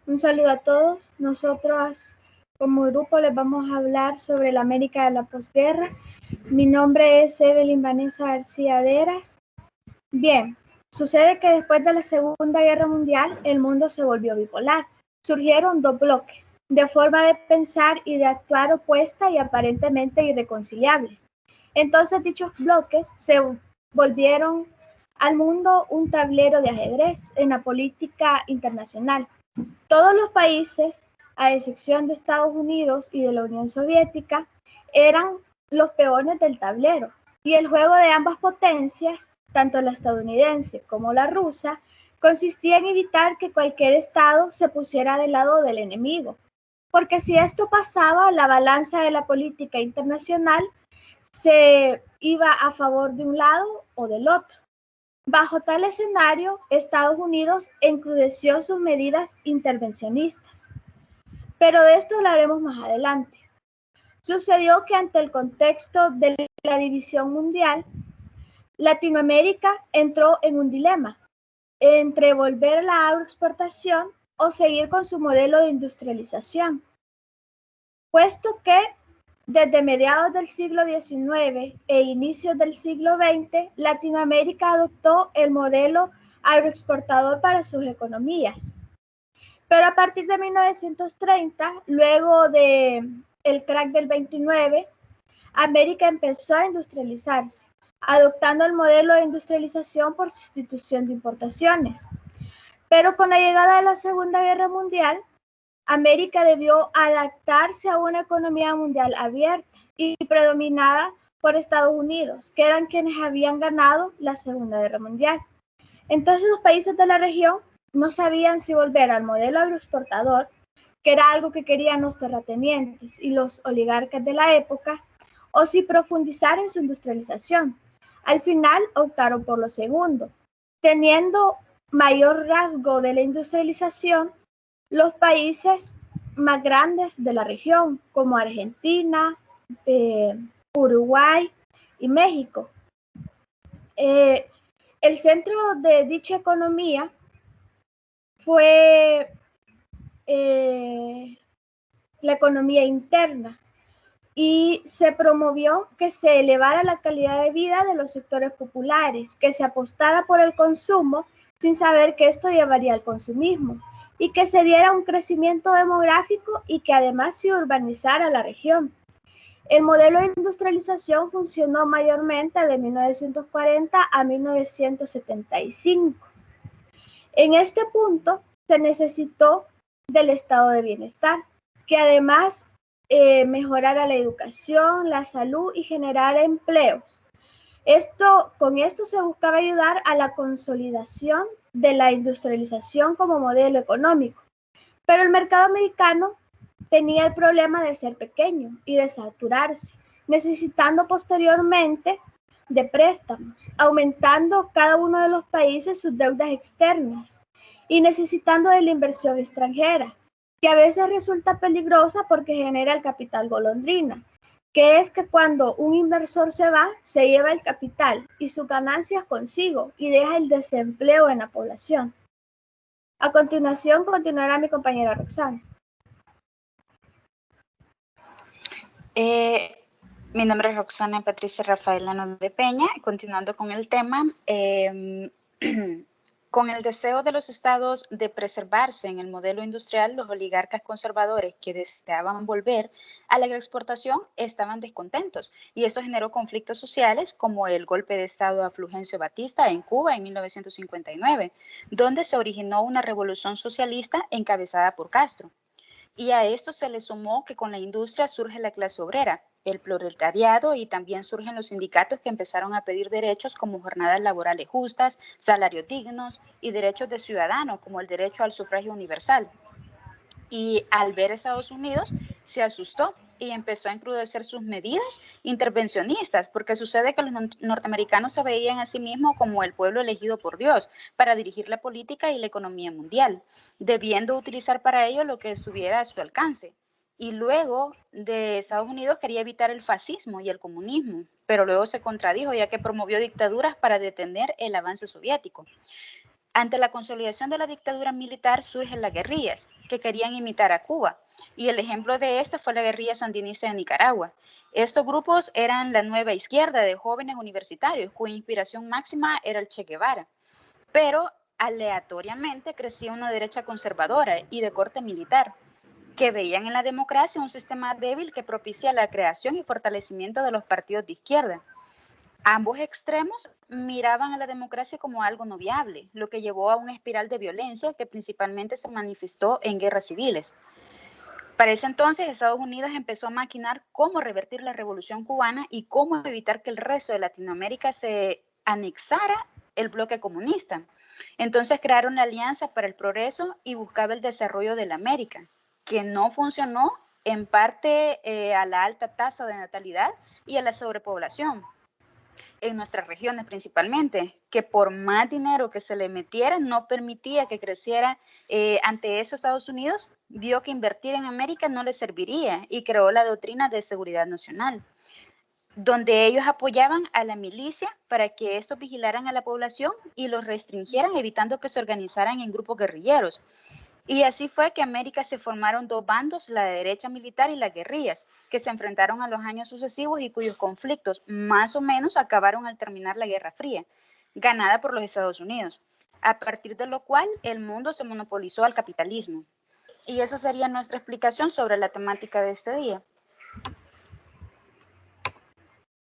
Un saludo a todos. Nosotros como grupo les vamos a hablar sobre la América de la posguerra. Mi nombre es Evelyn Vanessa García Deras. Bien, sucede que después de la Segunda Guerra Mundial el mundo se volvió bipolar. Surgieron dos bloques, de forma de pensar y de actuar opuesta y aparentemente irreconciliable. Entonces dichos bloques se volvieron al mundo un tablero de ajedrez en la política internacional. Todos los países, a excepción de Estados Unidos y de la Unión Soviética, eran los peones del tablero. Y el juego de ambas potencias, tanto la estadounidense como la rusa, consistía en evitar que cualquier estado se pusiera del lado del enemigo. Porque si esto pasaba, la balanza de la política internacional se iba a favor de un lado o del otro. Bajo tal escenario, Estados Unidos encrudeció sus medidas intervencionistas, pero de esto hablaremos más adelante. Sucedió que ante el contexto de la división mundial, Latinoamérica entró en un dilema entre volver a la agroexportación o seguir con su modelo de industrialización, puesto que desde mediados del siglo XIX e inicios del siglo XX, Latinoamérica adoptó el modelo agroexportador para sus economías. Pero a partir de 1930, luego del crack del 29, América empezó a industrializarse, adoptando el modelo de industrialización por sustitución de importaciones. Pero con la llegada de la Segunda Guerra Mundial, América debió adaptarse a una economía mundial abierta y predominada por Estados Unidos, que eran quienes habían ganado la Segunda Guerra Mundial. Entonces los países de la región no sabían si volver al modelo agroexportador, que era algo que querían los terratenientes y los oligarcas de la época, o si profundizar en su industrialización. Al final optaron por lo segundo, teniendo mayor rasgo de la industrialización los países más grandes de la región, como Argentina, Uruguay y México. El centro de dicha economía fue la economía interna y se promovió que se elevara la calidad de vida de los sectores populares, que se apostara por el consumo sin saber que esto llevaría al consumismo y que se diera un crecimiento demográfico y que además se urbanizara la región. El modelo de industrialización funcionó mayormente de 1940 a 1975. En este punto se necesitó del estado de bienestar, que además mejorara la educación, la salud y generara empleos. Con esto se buscaba ayudar a la consolidación de la industrialización como modelo económico. Pero el mercado americano tenía el problema de ser pequeño y de saturarse, necesitando posteriormente de préstamos, aumentando cada uno de los países sus deudas externas y necesitando de la inversión extranjera, que a veces resulta peligrosa porque genera el capital golondrina, que es que cuando un inversor se va, se lleva el capital y sus ganancias consigo y deja el desempleo en la población. A continuación, continuará mi compañera Roxana. Mi nombre es Roxana Patricia Rafaela de Peña. Continuando con el tema, con el deseo de los estados de preservarse en el modelo industrial, los oligarcas conservadores que deseaban volver a la exportación estaban descontentos y eso generó conflictos sociales como el golpe de estado a Fulgencio Batista en Cuba en 1959, donde se originó una revolución socialista encabezada por Castro. Y a esto se le sumó que con la industria surge la clase obrera, el proletariado y también surgen los sindicatos que empezaron a pedir derechos como jornadas laborales justas, salarios dignos y derechos de ciudadano como el derecho al sufragio universal. Y al ver Estados Unidos se asustó y empezó a encrudecer sus medidas intervencionistas, porque sucede que los norteamericanos se veían a sí mismos como el pueblo elegido por Dios para dirigir la política y la economía mundial, debiendo utilizar para ello lo que estuviera a su alcance. Y luego de Estados Unidos quería evitar el fascismo y el comunismo, pero luego se contradijo ya que promovió dictaduras para detener el avance soviético. Ante la consolidación de la dictadura militar surgen las guerrillas, que querían imitar a Cuba, y el ejemplo de esta fue la guerrilla sandinista de Nicaragua. Estos grupos eran la nueva izquierda de jóvenes universitarios, cuya inspiración máxima era el Che Guevara, pero aleatoriamente crecía una derecha conservadora y de corte militar, que veían en la democracia un sistema débil que propicia la creación y fortalecimiento de los partidos de izquierda. Ambos extremos miraban a la democracia como algo no viable, lo que llevó a una espiral de violencia que principalmente se manifestó en guerras civiles. Para ese entonces, Estados Unidos empezó a maquinar cómo revertir la revolución cubana y cómo evitar que el resto de Latinoamérica se anexara el bloque comunista. Entonces crearon la Alianza para el Progreso y buscaba el desarrollo de la América, que no funcionó en parte a la alta tasa de natalidad y a la sobrepoblación en nuestras regiones principalmente, que por más dinero que se le metiera no permitía que creciera. Ante eso Estados Unidos vio que invertir en América no le serviría y creó la doctrina de seguridad nacional, donde ellos apoyaban a la milicia para que estos vigilaran a la población y los restringieran, evitando que se organizaran en grupos guerrilleros. Y así fue que en América se formaron dos bandos, la de derecha militar y las guerrillas, que se enfrentaron a los años sucesivos y cuyos conflictos más o menos acabaron al terminar la Guerra Fría, ganada por los Estados Unidos, a partir de lo cual el mundo se monopolizó al capitalismo. Y esa sería nuestra explicación sobre la temática de este día.